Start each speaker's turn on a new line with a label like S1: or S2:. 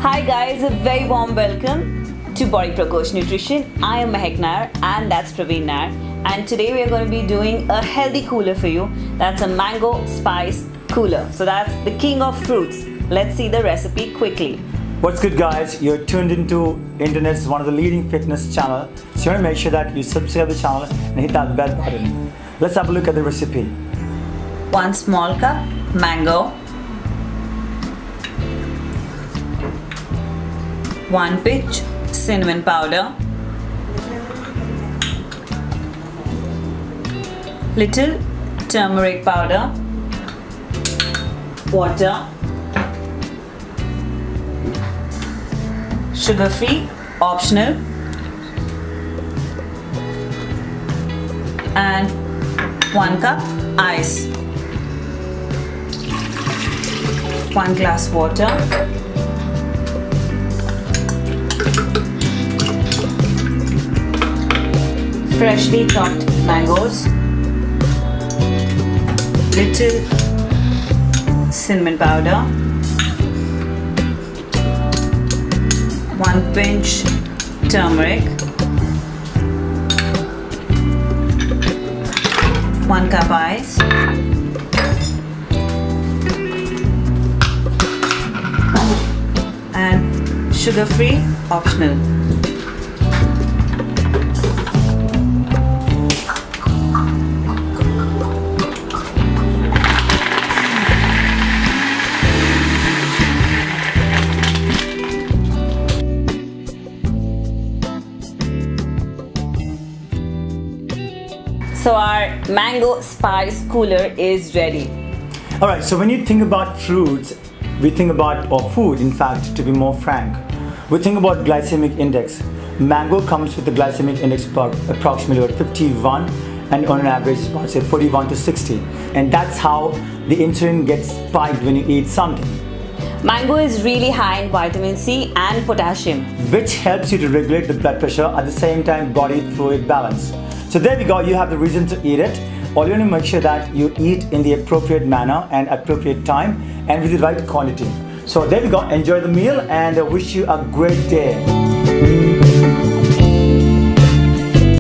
S1: Hi guys, a very warm welcome to Bodyprocoach Nutrition. I am Maahek Nair and that's Praveen Nair, and today we are going to be doing a healthy cooler for you. That's a mango spice cooler. So that's the king of fruits. Let's see the recipe quickly.
S2: What's good guys, you're tuned into Internet's one of the leading fitness channel. So you want to make sure that you subscribe to the channel and hit that bell button. Let's have a look at the recipe.
S1: 1 small cup mango, 1 pinch cinnamon powder, little turmeric powder, water, sugar free, optional, and 1 cup ice, 1 glass water, freshly chopped mangoes, little cinnamon powder, 1 pinch turmeric, 1 cup ice, and sugar free, optional. So our mango spice cooler is ready.
S2: Alright, so when you think about fruits, we think about, or food in fact, to be more frank, we think about glycemic index. Mango comes with a glycemic index about approximately 51 and on an average about say 41 to 60. And that's how the insulin gets spiked when you eat something.
S1: Mango is really high in vitamin C and potassium,
S2: which helps you to regulate the blood pressure, at the same time body fluid balance. So there we go, you have the reason to eat it. All you want to make sure that you eat in the appropriate manner and appropriate time and with the right quantity. So there we go, enjoy the meal and I wish you a great day.